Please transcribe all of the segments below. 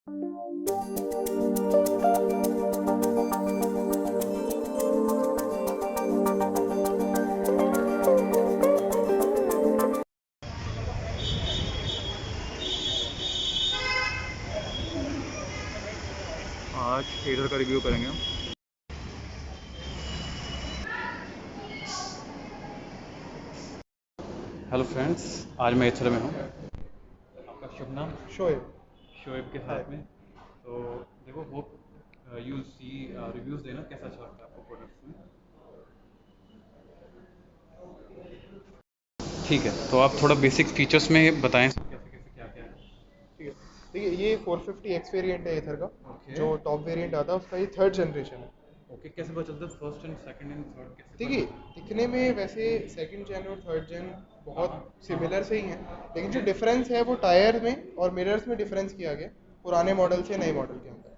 आज एथर का रिव्यू करेंगे हम। हेलो फ्रेंड्स, आज मैं एथर में हूँ। आपका शुभ नाम? शोएब। शोएब के साथ में। तो देखो, होप यू सी रिव्यूज़ देना कैसा अच्छा लगता है आपको प्रोडक्ट्स में। ठीक है, तो आप थोड़ा बेसिक फीचर्स में बताएं कैसे कैसे क्या क्या है। ठीक है, देखिए ये 450X वेरिएंट है एथर का। ओके। जो टॉप वेरिएंट आता है उसका ये थर्ड जनरेशन है। ओके, कैसे पता चलता है first and second and third कैसे पता देखिए चलता है? दिखने में वैसे सेकंड जेन और थर्ड जेन बहुत हाँ, सिमिलर से ही हैं, लेकिन जो ओके। डिफरेंस है वो टायर में और मिरर्स में डिफरेंस किया गया पुराने मॉडल से नए मॉडल के अंदर।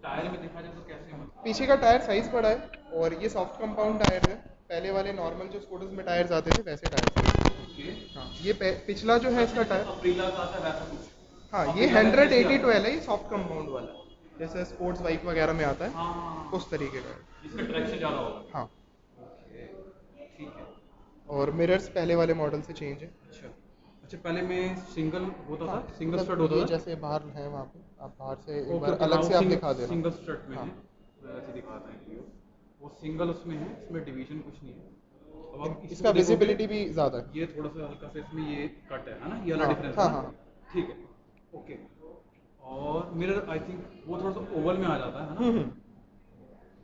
टायर में देखा जाए तो कैसे मतलब? पीछे का टायर साइज बड़ा है और ये सॉफ्ट कंपाउंड टायर है। पहले वाले नॉर्मल जो स्कूटर्स में टायर्स आते थे वैसे टायर्स हैं। ओके। हाँ, ये पिछला जो है इसका टायर। अप्रीला का था वैसा कुछ? हाँ, ये अप्रीला में कैसी 100/80/12 है, ये सॉफ्ट कंपाउंड वाला है, जैसे स्पोर्ट्स बाइक वगैरह में आता है हाँ, उस तरीके का है। इसका ट्रैक्शन ज़्यादा होगा। हाँ, ओके, ठीक है। और मिरर्स पहले वाले मॉडल से चेंज है। अच्छा, अच्छा, पहले में सिंगल होता हाँ, था, सिंगल स्टड मतलब होता ये था? जैसे बाहर है वहाँ पे, आप बाहर से एक ओके, बार ओके, हाँ, अलग वो से आप दिखा देना। सिंगल स्टड में हाँ, है। मैं ऐसे दिखाता है वीडियो। वो सिंगल उसमें है, इसमें डिवीजन कुछ नहीं है। अब आप इसका इसको देखोगे, विजिबिलिटी भी ज़्यादा है। ये थोड़ा सा हल्का सा इसमें ये कट है ना? ये वाला हाँ डिफरेंस है हाँ ना? हाँ हाँ। ठीक है, ओके। और मिरर आई थिंक वो थोड़ा सा ओवल में आ जाता है ना? हम्म।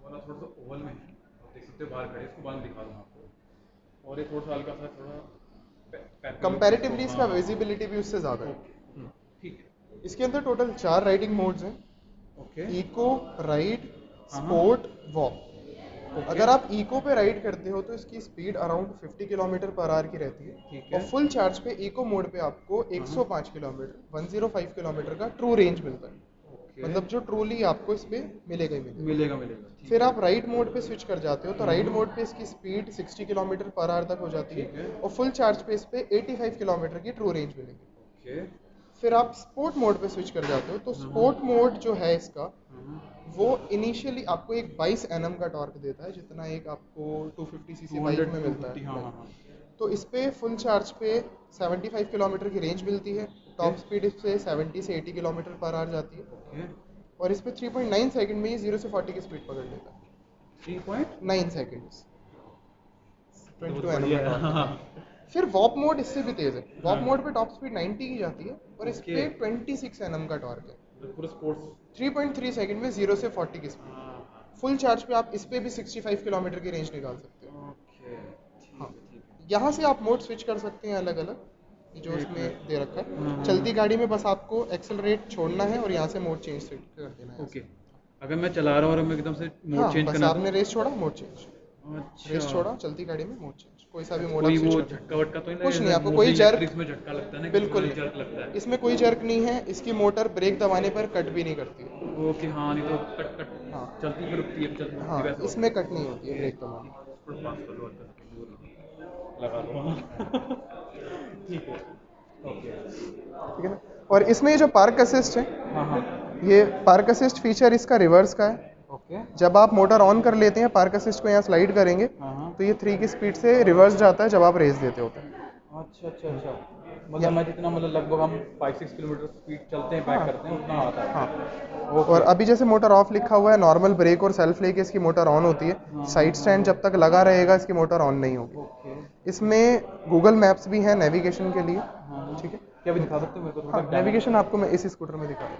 वाला थोड़ा सा ओवल में है। आप देख सकते हो बाहर खड़े, इसको बाद में दिखा दूँ आपको। और ये थोड़ा सा हल्का सा थोड़ा पैपी लुक इसको, कंपैरेटिवली हाँ इसका हाँ हाँ। विजिबिलिटी भी उससे ज़्यादा है। ओके, ठीक है। इसके अंदर टोटल 4 राइडिंग मोड्स हैं: ओके। इको, राइड, हाँ हाँ। Sport, walk. ओके। अगर आप इको पे राइड करते हो तो इसकी speed around 50 kilometre per hour की रहती है। ठीक और है। फुल चार्ज पे इको मोड पे आपको हाँ हाँ। 105 किलोमीटर 105 किलोमीटर का ट्रू रेंज मिलता है। ओके। मतलब जो ट्रूली आपको इस पे मिलेगा ही मिलेगा। मिलेगा मिलेगा, ठीक फिर है। आप राइड मोड पे स्विच कर जाते हो तो राइड हम्म, मोड पे इसकी स्पीड 60 किलोमीटर पर आवर तक हो जाती ठीक है है। और फुल चार्ज पे इस पे 85 किलोमीटर की ट्रू रेंज मिलेगी। ओके। फिर आप स्पोर्ट मोड पे स्विच कर जाते हो तो हाँ स्पोर्ट मोड जो है इसका, हाँ। वो इनिशियली आपको एक 22 एनएम का टॉर्क देता है, जितना एक आपको 250 सीसी बाइक 200 में मिलता 250, हाँ हाँ है। हाँ। तो इस पे फुल चार्ज पे 75 किलोमीटर की रेंज मिलती है। ओके। टॉप स्पीड इस पे 70 से 80 किलोमीटर पर आवर जाती है। ओके। और इस पे 3.9 सेकंड में ये 0 से 40 की स्पीड पकड़ लेता है। 3 पॉइंट। 9 सेकंड्स, तो बहुत 22 एनएम बढ़िया का है, टॉर्क हाँ है। हाँ। फिर वॉप मोड इससे भी तेज है। वॉप हाँ। मोड पे टॉप स्पीड 90 की जाती है और इस ओके। पे 26 एनएम का टॉर्क है। तो पूरा स्पोर्ट्स। 3.3 सेकंड में 0 से 40 की स्पीड। हाँ। फुल चार्ज पे आप इस पे भी 65 किलोमीटर की रेंज निकाल सकते हो। ओके, ठीक हाँ, है, ठीक है। यहाँ से आप मोड स्विच कर सकते हैं अलग अलग, जो एक उसमें दे रखा मिनट, है। चलती गाड़ी में बस आपको एक्सेलरेट छोड़ना है और यहाँ से मोड चेंज कर देना है ओके। ऐसे। अगर मैं चला रहा हूँ और मैं एकदम से मोड हाँ, चेंज बस करना तो? आपने रेस छोड़ा, मोड चेंज। अच्छा। रेस छोड़ा, चलती गाड़ी में मोड चेंज, कोई सा भी अच्छा, मोड आप कोई स्विच वो कर सकते झटका हैं। वटका तो नहीं कुछ नहीं, लगेगा? आपको कोई मोस्टली जर्क, इलेक्ट्रिक्स में झटका लगता है ना, कि बिल्कुल थोड़ा जर्क लगता नहीं, है। इसमें कोई जर्क नहीं है। इसकी मोटर ब्रेक दबाने पर कट भी नहीं करती है। ओके, हाँ, नहीं तो कट कट हाँ चलती पे रुकती है, चलती रुकती हाँ, है, वैसा होता इसमें है। कट नहीं होती है ओके, ब्रेक ठीक दबाने। है, थोड़ा पास कर लो हल्का सा, कहीं दूर लगा दो, हाँ। ठीक है। ओके। ठीक है ना। और इसमें ये जो पार्क असिस्ट है, हाँ हाँ। ये पार्क असिस्ट फीचर इसका रिवर्स का है। ओके। जब आप मोटर ऑन कर लेते हैं, पार्क असिस्ट को यहाँ स्लाइड करेंगे हाँ हाँ। तो ये 3 की स्पीड से रिवर्स जाता है जब आप रेस देते होते हैं। अच्छा अच्छा अच्छा। या मतलब मैं जितना, मतलब लगभग हम 5-6 किलोमीटर स्पीड चलते हैं, बैक हाँ करते हैं, उतना आता हाँ। है। और ओके। अभी जैसे मोटर ऑफ लिखा हुआ है, नॉर्मल ब्रेक और सेल्फ लेके इसकी मोटर ऑन होती है। हाँ हाँ साइड हाँ स्टैंड हाँ। जब तक लगा रहेगा इसकी मोटर ऑन नहीं होगी। ओके। इसमें गूगल मैप्स भी है नेविगेशन के लिए। हाँ हाँ। ठीक है। क्या भी दिखा सकते हो मेरे को हाँ, थोड़ा डेमो? नेविगेशन आपको मैं इस स्कूटर में दिखा दूँ।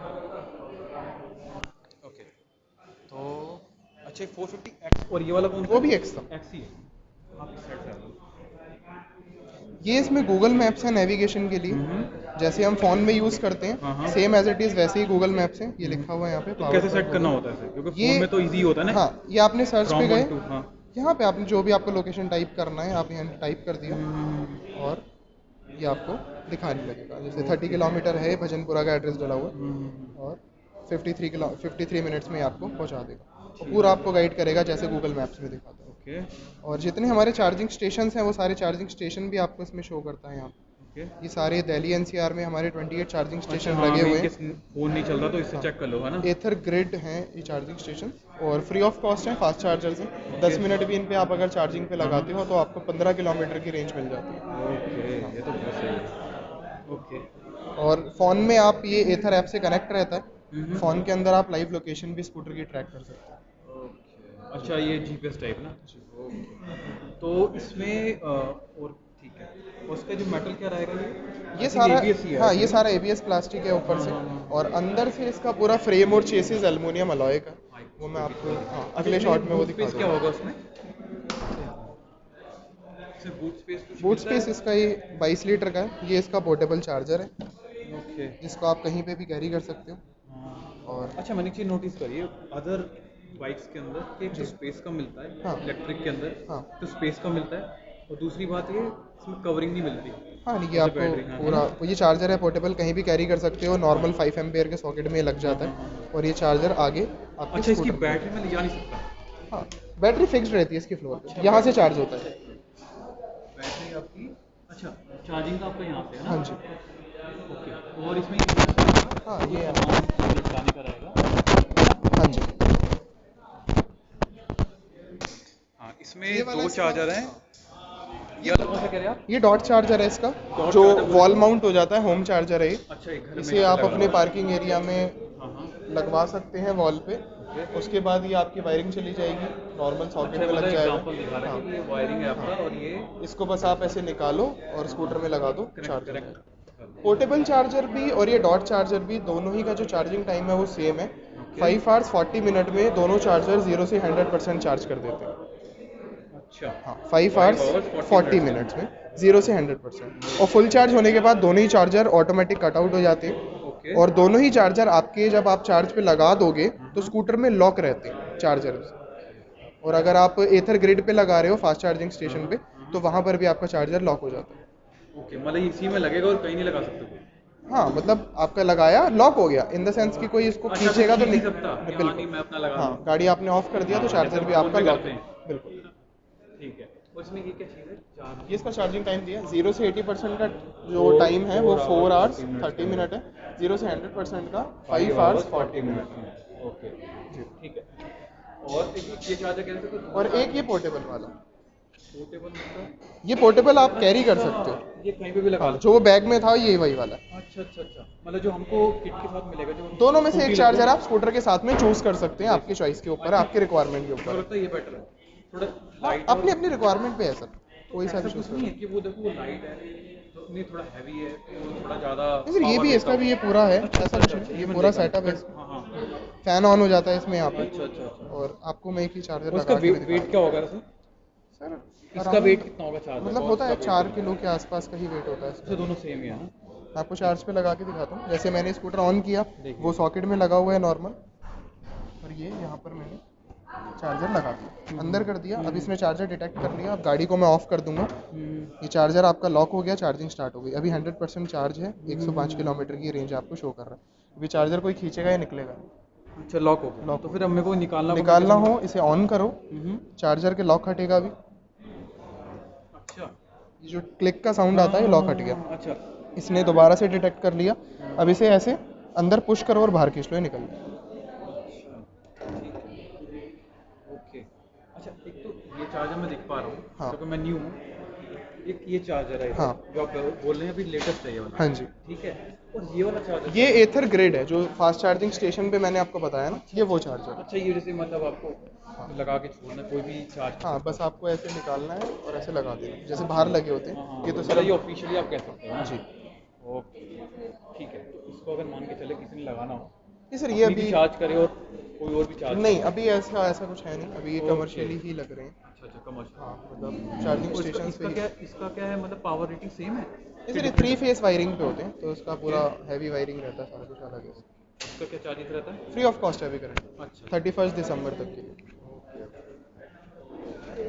ओके, तो अच्छा, 450X और ये वाला कौन सा वो है? भी एक्स था। एक्स ही है। हाँ, इस साइड से आ लो। ये इसमें गूगल मैप्स है नेविगेशन के लिए, जैसे हम फ़ोन में यूज़ करते हाँ हैं हाँ। सेम एज इट इज़ वैसे ही गूगल मैप्स है। ये लिखा हुआ है यहाँ पे, तो पावर्ड कैसे बाय सेट करना गूगल। होता है इसे, क्योंकि ये, फ़ोन में तो इजी होता है ना? हाँ, ये आपने सर्च पे फ्रॉम गए, 1 to, हाँ। यहाँ पे आपने जो भी आपको लोकेशन टाइप करना है आप यहाँ टाइप कर दिया और ये आपको दिखाने लगेगा। जैसे 30 ओके। किलोमीटर है, भजनपुरा का एड्रेस डला हुआ है हम्म। और 53 मिनट्स में आपको पहुँचा देगा और ठीक पूरा है। आपको गाइड करेगा जैसे गूगल मैप्स में दिखाता है। ओके। और जितने हमारे चार्जिंग स्टेशन हैं वो सारे चार्जिंग स्टेशन भी आपको इसमें शो करता है यहाँ पे। ओके। ये सारे दिल्ली एनसीआर में हमारे 28 चार्जिंग अच्छा स्टेशन हाँ, लगे मैं हुए इनके हैं। फ़ोन नहीं चल रहा तो इससे हाँ। चेक कर लो, है ना? एथर ग्रिड हैं ये चार्जिंग स्टेशन और फ्री ऑफ कॉस्ट हैं, फास्ट चार्जर्स हैं। ओके। 10 मिनट भी इन पे आप अगर चार्जिंग पे हाँ, लगाते हाँ। हो तो आपको 15 किलोमीटर की रेंज मिल जाती है। ओके, हाँ। ये तो बहुत सही है। ओके। और फ़ोन में आप ये एथर ऐप से कनेक्ट रहता है, फ़ोन के हम्म। अंदर आप लाइव लोकेशन भी स्कूटर की ट्रैक कर सकते हैं। ओके, अच्छा ये जीपीएस टाइप ना? जी। ओके। तो इसमें और ठीक है, और उसका जो मेटल क्या रहेगा ये? आई ये थिंक सारा, एबीएस ही है, हाँ आई ये थिंक सारा ना? एबीएस प्लास्टिक है ऊपर हाँ, से, हाँ, हाँ, और हाँ। अंदर से इसका पूरा फ्रेम और चेसिस एल्युमिनियम अलॉय का, हाँ, वो इसको मैं भी आपको दिखा दो। हाँ अच्छा अगले इसमें शॉट में वो बूट दिखा स्पेस क्या दूँगा। होगा उसमें? इसमें बूट स्पेस कुछ बूट मिलता स्पेस है? इसका ये 22 लीटर का है। ये इसका पोर्टेबल चार्जर है ओके। जिसको आप कहीं पे भी कैरी कर सकते हो। हाँ। और अच्छा मैंने एक चीज़ नोटिस करी है अदर बाइक्स के अंदर कि एक तो जी स्पेस कम मिलता है हाँ इलेक्ट्रिक के अंदर, हाँ तो स्पेस कम मिलता है, और दूसरी बात ये इसमें कवरिंग नहीं मिलती हाँ, नहीं ये जैसे आपको बैटरी, हाँ, है पूरा, ना? ये चार्जर है पोर्टेबल, कहीं भी कैरी कर सकते हो। हाँ नॉर्मल 5 एम्पेयर के सॉकेट में लग हाँ जाता हाँ हाँ है हाँ। और ये चार्जर आगे आपके अच्छा इसकी स्कूटर में लग बैटरी जाता में ले जा नहीं सकता? है। हाँ, बैटरी फिक्स्ड रहती है इसकी फ्लोर अच्छा पे, यहाँ से बैटरी, चार्ज होता है। बैटरी आपकी, अच्छा चार्जिंग का आपका यहाँ से है ना? हाँ जी। ओके, और इसमें ये हाँ कोई ये सामान लटकाने का रहेगा? हाँ जी। हाँ, इसमें ये वाला दो इसका, चार्जर हैं। हाँ, ये वाला कौन सा कह रहे हैं आप? ये डॉट चार्जर है इसका, डॉट जो चार्जर बोल वॉल रहे हो? माउंट हो जाता है, होम चार्जर है ये। अच्छा एक घर में इसे यहाँ पे आप लगा अपने हुआ है। पार्किंग एरिया में हाँ हाँ। लगवा सकते हैं वॉल पे। ओके। उसके बाद ये आपकी वायरिंग चली जाएगी, नॉर्मल सॉकेट अच्छा में मतलब लग जाएगा। एग्जांपल दिखा रहा हाँ है कि ये वायरिंग है हाँ, आपका और ये इसको बस आप ऐसे निकालो और स्कूटर में लगा दो, कनेक्ट चार्ज हो कनेक्ट जाएगा। कर दो। पोर्टेबल चार्जर भी और ये डॉट चार्जर भी, दोनों ही का जो चार्जिंग टाइम है वो सेम है। ओके। 5 आवर्स 40 मिनट में दोनों चार्जर 0 से 100% चार्ज कर देते हैं। अच्छा हाँ, 5 5 आवर्स आवर्स 40 40 मिनट्स मिनट्स में 0 से 100%, और फुल चार्ज होने के बाद दोनों ही चार्जर ऑटोमेटिक कट आउट हो जाते हैं। ओके। और दोनों ही चार्जर आपके जब आप चार्ज पे लगा दोगे तो हाँ स्कूटर में लॉक रहते हैं चार्जर। और अगर आप एथर ग्रिड पे लगा रहे हो फास्ट चार्जिंग हाँ स्टेशन पे, हाँ तो वहाँ पर भी आपका चार्जर लॉक हो जाता है। ओके, मतलब इसी में लगेगा और कहीं नहीं लगा सकते कोई? हाँ मतलब आपका लगाया लॉक हो गया, इन द सेंस कि कोई इसको अच्छा कोई खींचेगा तो खींच नहीं सकता कि हाँ नहीं बिल्कुल। मैं अपना लगा हाँ, लूँ? गाड़ी आपने ऑफ कर दिया तो हाँ जैसे चार्जर हम भी फोन आपका पे लॉक करते है। हैं। बिल्कुल। ठीक है, और इसमें ये क्या चीज़ है ये इसका चार्जिंग टाइम दिया 0 से 80% का जो फोर टाइम है वो 4 4 आवर्स आवर्स 40 मिनट्स के 30 अंदर मिनट है। 0 से 100% का 5 5 hours hours 40 40 minute minutes okay. जी। ठीक है, और एक ये चार्जर कह रहे थे और दूसरा एक ये पोर्टेबल वाला, पोर्टेबल मतलब? ये पोर्टेबल आप कैरी कर सकते अच्छा हो। ये कहीं पे भी लगा हाँ, लो? जो वो बैग में था यही वही वाला है। अच्छा अच्छा अच्छा, मतलब जो हमको किट के साथ मिलेगा जो दोनों में से स्कूटी एक लगती है चार्जर ना? आप स्कूटर के साथ में चूज कर सकते हैं, आपकी चॉइस के ऊपर है, आई आपके थिंक रिक्वायरमेंट के मेरे को ऊपर लगता है। है ये बेटर है, थोड़ा हाँ, लाइट है और अपनी अपनी रिक्वायरमेंट पे है सर, तो कोई सा ऐसा भी चूज कुछ कर नहीं है सकते कि वो देखो वो लाइट है तो नहीं थोड़ा हैवी है तो थोड़ा ज़्यादा हैं। सर ये पावर भी, देता इसका हो? भी ये पूरा है, अच्छा ऐसा अच्छा कुछ अच्छा अच्छा, नहीं, ये ये मैंने पूरा देखा सेटअप है। हाँ हाँ। फैन ऑन हो जाता है इसमें यहाँ पे, अच्छा अच्छा अच्छा, और आपको मैं एक ही चार्जर और इसका लगा के भी दिखा वेट क्या दूँ। होगा वैसे? सर इसका वेट अराउंड, कितना होगा चार्जर का मतलब और होता इसका है वेट 4 कितना? किलो के आसपास का ही वेट होता है अच्छा इसका। दोनों सेम ही है हाँ, ना? आपको चार्ज पे लगा के दिखाता हूँ। जैसे मैंने स्कूटर ऑन किया, देखिए वो सॉकेट में लगा हुआ है नॉर्मल, और ये यहाँ पर मैंने चार्जर लगा दिया, अंदर कर दिया। अब इसने चार्जर डिटेक्ट कर लिया। अब गाड़ी को मैं ऑफ कर दूंगा, ये चार्जर आपका लॉक हो गया, चार्जिंग स्टार्ट हो गई। अभी 100% चार्ज है, 105 किलोमीटर की रेंज आपको शो कर रहा है। अभी चार्जर कोई खींचेगा या निकलेगा नहीं। अच्छा लॉक हो गया लॉक तो हो फिर अब मेरे को गया। निकालना को मैं निकालना कैसे हो इसे ऑन करो, हम्म। चार्जर के लॉक हटेगा अभी। अच्छा ये जो क्लिक का साउंड हाँ आता है ये हाँ लॉक हाँ हट गया। हाँ, अच्छा इसने दोबारा से डिटेक्ट कर लिया। अब इसे ऐसे अंदर पुश करो और बाहर खींच लो, ये निकल गया। अच्छा ठीक है ओके। अच्छा एक तो ये चार्जर मैं देख पा रहा हूँ हाँ क्योंकि मैं न्यू हूँ, एक ये चार्जर है हाँ जो आप बोल रहे हैं अभी लेटेस्ट है ये वाला, हाँ जी। ठीक है, और ये वाला चार्जर ये एथर ग्रिड है जो फास्ट चार्जिंग स्टेशन पे मैंने आपको बताया ना, ये वो चार्जर है। अच्छा ये जैसे मतलब आपको हाँ लगा के छोड़ना कोई भी चार्ज कर हाँ, सकता बस है? आपको ऐसे निकालना है और ऐसे लगा देना है, जैसे बाहर लगे होते हाँ हैं। हाँ ये तो मतलब ये सिर्फ ऑफिशियली आप कह सकते हो ना? जी। ओके ठीक है, तो इसको अगर मान के चले किसी ने लगाना हो ये सर ये अपनी भी अभी चार्ज करे और कोई और भी चार्ज नहीं, करे? अभी ऐसा ऐसा कुछ है नहीं, अभी ये ओके। कमर्शियली ही लग रहे हैं। अच्छा अच्छा कमर्शियल। हाँ मतलब चार्जिंग और स्टेशन पे ही। इसका क्या है मतलब पावर रेटिंग सेम है ये कि सर ये डिफरेंट 3 है? फेस वायरिंग पे होते हैं, तो इसका ओके। पूरा हैवी वायरिंग रहता है, सारा कुछ अलग है। इसका क्या चार्जेस रहता है? फ्री ऑफ कॉस्ट है अभी करंट, अच्छा 31 दिसंबर तक के लिए। ओके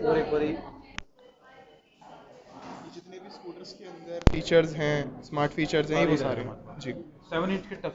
और एक बारी जितने भी स्कूटर्स के अंदर फीचर्स हैं, स्मार्ट फीचर्स हैं, ये सारे वो इधर है सारे हमारे पास। जी। 7 इंच के टच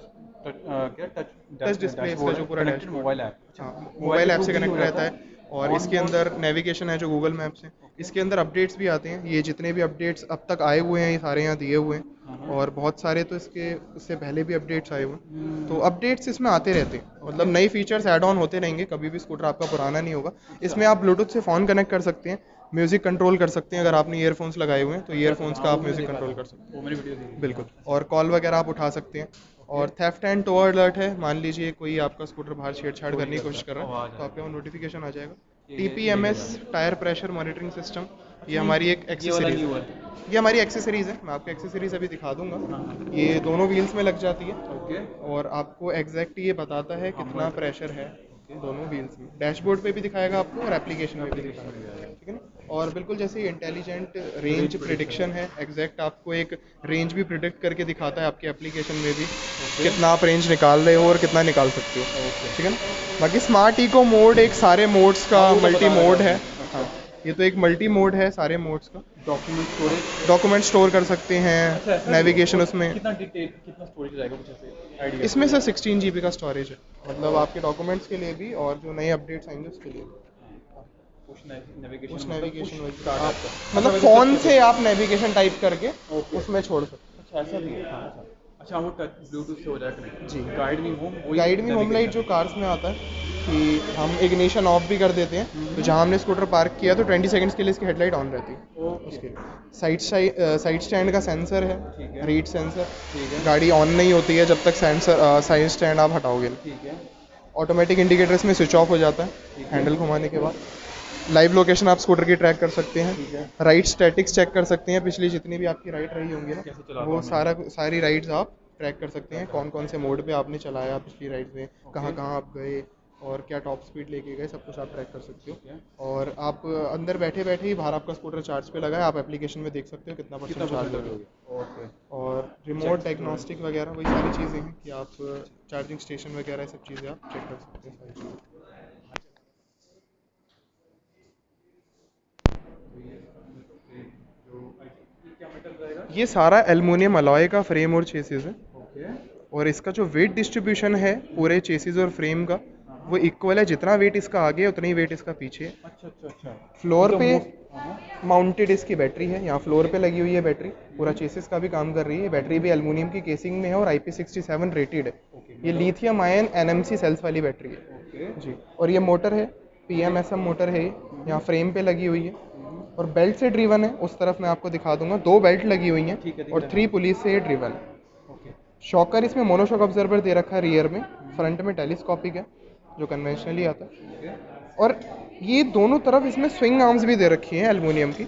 क्या टच टच डिस्प्ले इसका डैशबोर्ड जो है पूरा कनेक्टेड डैशबोर्ड मोबाइल है। ऐप? अच्छा हाँ, मोबाइल मोबाइल के ऐप थ्रू से भी हो कनेक्ट जाता रहता है? है। और इसके अंदर नेविगेशन है जो गूगल मैप्स है। इसके अंदर अपडेट्स भी आते हैं, ये जितने भी अपडेट्स अब तक आए हुए हैं ये सारे यहाँ दिए हुए हैं, और बहुत सारे तो इससे पहले भी अपडेट्स आए हुए हैं, तो अपडेट्स इसमें आते रहते हैं, मतलब नई फीचर्स ऐड ऑन होते रहेंगे, कभी भी स्कूटर आपका पुराना नहीं होगा। इसमें आप ब्लूटूथ से फ़ोन कनेक्ट कर सकते हैं, म्यूज़िक कंट्रोल कर सकते हैं, अगर आपने ईयरफोन्स लगाए हुए हैं तो ईयरफोन्स का आप म्यूज़िक कंट्रोल कर सकते हैं, बिल्कुल, और कॉल वगैरह आप उठा सकते हैं। और थेफ्ट एंड टो अलर्ट है, मान लीजिए कोई आपका स्कूटर बाहर छेड़छाड़ करने की कोशिश कर रहा है तो आपके वहाँ नोटिफिकेशन आ जाएगा। TPMS tyre pressure monitoring system, ये हमारी एक एक्सेसरीज है, ये हमारी एक्सेसरीज है, मैं आपको एक्सेसरीज अभी दिखा दूंगा। ये दोनों व्हील्स में लग जाती है और आपको एग्जैक्ट ये बताता है कितना प्रेशर है दोनों व्हील्स में, डैशबोर्ड पे भी दिखाएगा आपको और एप्लीकेशन में भी दिखाएगा, ठीक है ना। और बिल्कुल जैसे इंटेलिजेंट रेंज प्रिडिक्शन है, एग्जैक्ट आपको एक रेंज भी प्रिडिक्ट करके दिखाता है आपके एप्लीकेशन में भी कितना आप रेंज निकाल रहे हो और कितना निकाल सकते हो, ठीक है ना। बाकी स्मार्ट इको मोड एक सारे मोड्स का मल्टी मोड है, हाँ ये तो एक मल्टी मोड है सारे मोड्स का। डॉक्यूमेंट स्टोर कर सकते हैं, नेविगेशन उसमें कितना डिटेल, कितना स्टोरेज रहेगा कुछ ऐसे आइडिया? इसमें से 16 GB का स्टोरेज है, मतलब आपके डॉक्यूमेंट्स के लिए भी और जो नए अपडेट्स आएंगे उसके लिए भी। पुश नेविगेशन, उस नेविगेशन आप मतलब फ़ोन से आप नेविगेशन टाइप करके उसमें छोड़ सकते अच्छा ऐसा भी है। अच्छा वो टच ब्लूटूथ से हो जाएगा कनेक्ट जी। Guide me home, guide me home light जो कार्स में आता है कि हम इग्निशन ऑफ भी कर देते हैं, तो जहाँ हमने स्कूटर पार्क किया तो 20 सेकंड्स के लिए इसकी हेडलाइट ऑन रहती है, उसके लिए साइड स्टैंड का सेंसर है, रीड सेंसर, गाड़ी ऑन नहीं होती है जब तक साइड स्टैंड आप हटाओगे। ठीक है, ऑटोमेटिक इंडिकेटर इसमें स्विच ऑफ हो जाता है हैंडल घुमाने के बाद। लाइव लोकेशन आप स्कूटर की ट्रैक कर सकते हैं, राइड स्टैटिक्स चेक कर सकते हैं, पिछली जितनी भी आपकी राइड रही होंगी ना वो सारी राइड्स आप ट्रैक कर सकते हैं, कौन कौन से मोड पे आपने चलाया पिछली राइड में, कहाँ कहाँ आप गए और क्या टॉप स्पीड लेके गए, सब कुछ आप ट्रैक कर सकते हो। और आप अंदर बैठे बैठे ही बाहर आपका स्कूटर चार्ज पे लगा है, आप एप्लीकेशन में देख सकते हो कितना % चार्ज हो गया। और रिमोट डायग्नोस्टिक वगैरह वही सारी चीज़ें हैं कि आप चार्जिंग स्टेशन वगैरह सब चीज़ें आप चेक कर सकते हैं, सारी चीज़ें। क्या मेटल रहेगा? ये सारा एल्युमिनियम अलॉय का फ्रेम और चेसिस है, ओके, और इसका जो वेट डिस्ट्रीब्यूशन है पूरे चेसिस और फ्रेम का वो इक्वल है, जितना वेट इसका आगे है उतना ही वेट इसका पीछे है। अच्छा अच्छा अच्छा। फ्लोर पे माउंटेड इसकी बैटरी है, यहाँ फ्लोर पे लगी हुई है बैटरी, पूरा चेसिस का भी काम कर रही है, बैटरी भी एल्युमिनियम की केसिंग में है और IP67 रेटेड है, ये लिथियम आयन NMC सेल्स वाली बैटरी है जी। और ये मोटर है, PMSM मोटर है, यहाँ फ्रेम पे लगी हुई है और बेल्ट से ड्रिवन है, उस तरफ मैं आपको दिखा दूंगा, 2 बेल्ट लगी हुई हैं और 3 पुलिस से ये ड्रिवन है। शॉकर इसमें मोनोशॉक ऑब्जर्वर दे रखा है रियर में, फ्रंट में टेलीस्कोपिक है जो कन्वेंशनली आता है, और ये दोनों तरफ इसमें स्विंग आर्म्स भी दे रखी हैं एल्युमिनियम की,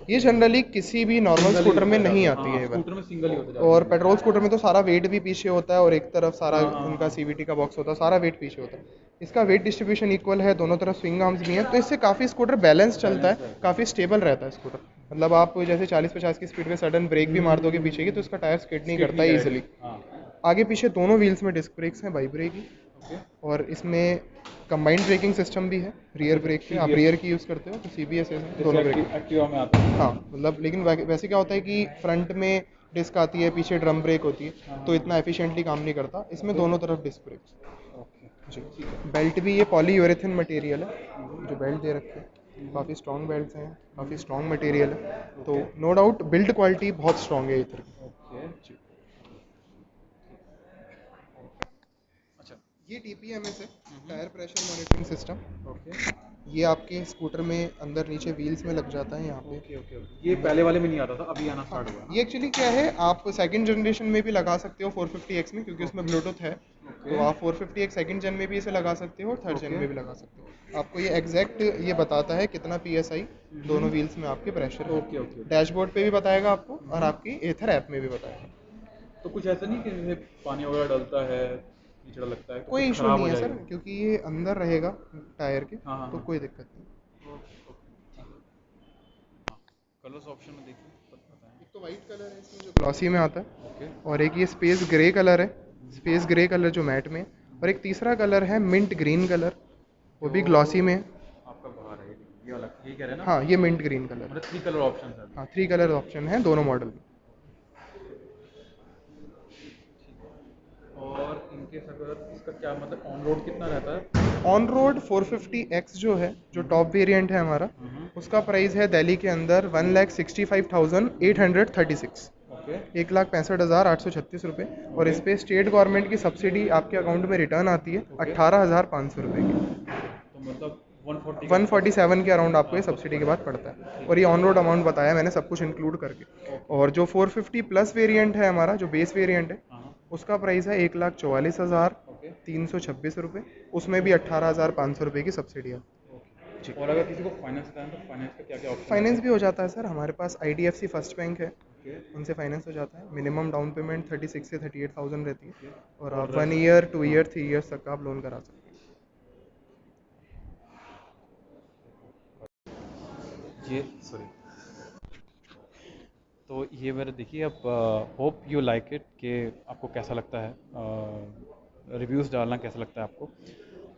ये जनरली किसी भी नॉर्मल स्कूटर में नहीं आती है स्कूटर में सिंगल ही होता है, और पेट्रोल स्कूटर में तो सारा वेट भी पीछे होता है और एक तरफ सारा उनका CVT का बॉक्स होता है, सारा वेट पीछे होता है। इसका वेट डिस्ट्रीब्यूशन इक्वल है, दोनों तरफ स्विंग आर्म्स भी हैं, तो इससे काफ़ी स्कूटर बैलेंस चलता है, काफ़ी स्टेबल रहता है स्कूटर, मतलब आप जैसे 40-50 की स्पीड पे सडन ब्रेक भी मार दोगे पीछे की तो इसका टायर स्किड नहीं करता है ईजिली। आगे पीछे दोनों व्हील्स में डिस्क ब्रेक्स हैं, बाई ब्रेक की, और इसमें कंबाइंड ब्रेकिंग सिस्टम भी है, रियर ब्रेक की आप रियर की यूज़ करते हो तो CBS है दोनों ब्रेक एक्टिवा में आता है। हाँ, मतलब लेकिन वैसे क्या होता है कि फ्रंट में डिस्क आती है, पीछे ड्रम ब्रेक होती है, तो इतना एफिशिएंटली काम नहीं करता, इसमें दोनों तरफ डिस्क ब्रेक्स जी। बेल्ट भी ये पॉलीयूरेथिन मटेरियल है जो बेल्ट दे रखे हैं, काफ़ी स्ट्रॉन्ग बेल्ट्स हैं, काफ़ी स्ट्रॉन्ग मटेरियल है, तो नो डाउट बिल्ड क्वालिटी बहुत स्ट्रॉन्ग है इधर की। ये TPMS है, टायर प्रेशर मॉनिटरिंग सिस्टम, ये आपके स्कूटर में अंदर नीचे व्हील्स में लग जाता है यहाँ पे। ये पहले वाले में नहीं आता था, अभी आना स्टार्ट हुआ। ये एक्चुअली क्या है, आप सेकंड जनरेशन में भी लगा सकते हो 450X में, क्योंकि उसमें ब्लूटूथ है, तो आप 450X सेकंड जन में भी इसे लगा सकते हो और थर्ड जन में भी लगा सकते हो। आपको ये एग्जैक्ट ये बताता है कितना PSI दोनों व्हील्स में आपके प्रेशर है, डैशबोर्ड पे भी बताएगा आपको और आपकी एथर ऐप में भी बताएगा। तो कुछ ऐसा नहीं कि जैसे पानी वगैरह डलता है, कीचड़ लगता है, कोई इशू नहीं है सर, क्योंकि ये अंदर रहेगा टायर के, तो कोई दिक्कत नहीं। कलर्स ऑप्शन में देखिए, एक तो वाइट कलर है इसमें जो ग्लॉसी में आता है, और एक ये स्पेस ग्रे कलर है, स्पेस ग्रे कलर जो मैट में, और एक तीसरा कलर है मिंट ग्रीन कलर, वो भी ग्लॉसी में है। आपका बाहर है ये वाला, ये कह रहे हैं ना? हाँ, ये मिंट ग्रीन कलर, मतलब 3 कलर ऑप्शन है। हाँ 3 कलर ऑप्शन है दोनों मॉडल में। और इनकेस अगर इसका क्या मतलब ऑन रोड कितना रहता है? ऑन रोड 450X जो है, जो टॉप वेरिएंट है हमारा, उसका प्राइस है दिल्ली के अंदर 1,65,836, ओके 1,65,836 रुपये। और इस पे स्टेट गवर्नमेंट की सब्सिडी आपके अकाउंट में रिटर्न आती है 18,500 रुपये की। तो मतलब 140 147 के अराउंड आपको ये सब्सिडी के बाद पड़ता है। और ये ऑन रोड अमाउंट बताया मैंने सब कुछ इंक्लूड करके। और जो 450 प्लस वेरिएंट है हमारा, जो बेस वेरिएंट है, उसका प्राइस है 1,44,326 रुपये। उसमें भी 18,500 रुपये की सब्सिडी है। और अगर किसी को फाइनेंस कराना तो फाइनेंस का क्या क्या ऑप्शन फाइनेंस भी हो जाता है सर, हमारे पास IDFC फर्स्ट बैंक है, उनसे फाइनेंस हो जाता है। मिनिमम डाउन पेमेंट 36 से 38,000 रहती है, और आप 1 ईयर 2 ईयर 3 ईयर्स तक का आप लोन करा सकते हैं। ये सॉरी, तो ये मेरा देखिए, अब होप यू लाइक इट कि आपको कैसा लगता है, रिव्यूज़ डालना कैसा लगता है आपको,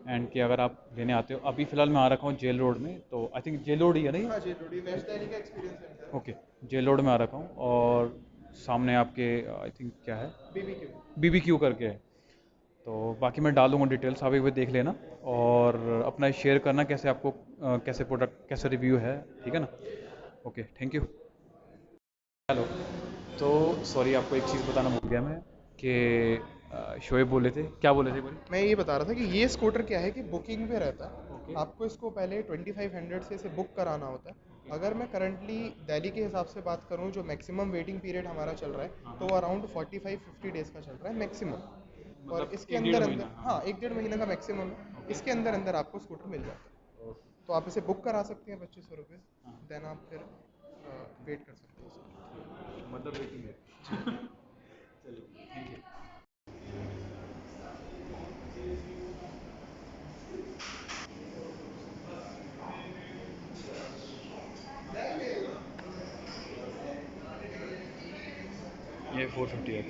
एंड कि अगर आप लेने आते हो। अभी फ़िलहाल मैं आ रखा हूँ जेल रोड में, तो आई थिंक जेल रोड ही है नहीं? हाँ जी, वेस्ट दिल्ली का एक्सपीरियंस है। ओके, जेल रोड में आ रखा हूँ, और सामने आपके आई थिंक क्या है, BBQ करके है। तो बाकी मैं डाल दूँगा डिटेल्स, आप एक बार देख लेना और अपना शेयर करना कैसे आपको कैसे प्रोडक्ट कैसे रिव्यू है, ठीक है ना? Okay, thank you. हेलो, तो सॉरी आपको एक चीज़ बताना भूल गया मैं कि शोएब बोले थे, क्या बोले थे बोले? मैं ये बता रहा था कि ये स्कूटर क्या है कि बुकिंग पे रहता है। ओके। आपको इसको पहले 2500 से इसे बुक कराना होता है। अगर मैं करंटली दिल्ली के हिसाब से बात करूं, जो मैक्सिमम वेटिंग पीरियड हमारा चल रहा है, तो वो अराउंड 45-50 डेज़ का चल रहा है मैक्सिमम। और मतलब इसके एक डेढ़ अंदर महीना, अंदर, हाँ, 1-1.5 महीने का मैक्सिमम है। इसके अंदर अंदर आपको स्कूटर मिल जाता है। तो आप इसे बुक करा सकते हैं 2500 रुपये, देन आप फिर वेट कर सकते हैं। मतलब वेटिंग है। चलिए, थैंक यू। ये 450X।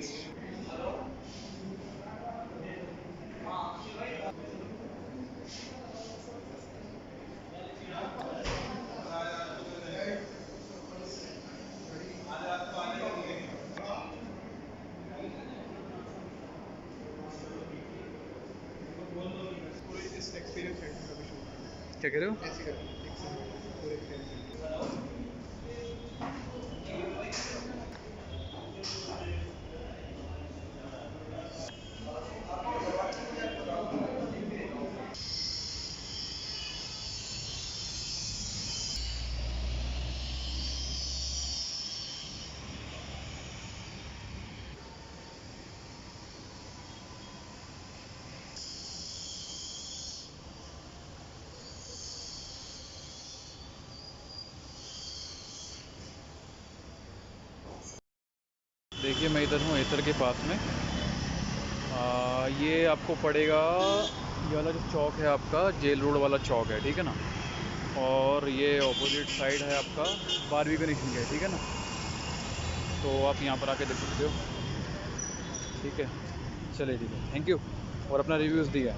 इस एक्सपीरियंस सेंटर का भी शो करना क्या कह रहे हो? ऐसे करना एक पूरे एक्सपीरियंस सेंटर। देखिए, मैं इधर हूँ एसर के पास में। ये आपको पड़ेगा, ये वाला जो चौक है आपका जेल रोड वाला चौक है, ठीक है ना? और ये ऑपोजिट साइड है आपका बारहवीं कनेक्शन का, ठीक है ना? तो आप यहाँ पर आके देख सकते हो, ठीक है? चलिए, ठीक है, थैंक यू, और अपना रिव्यूज़ दिया।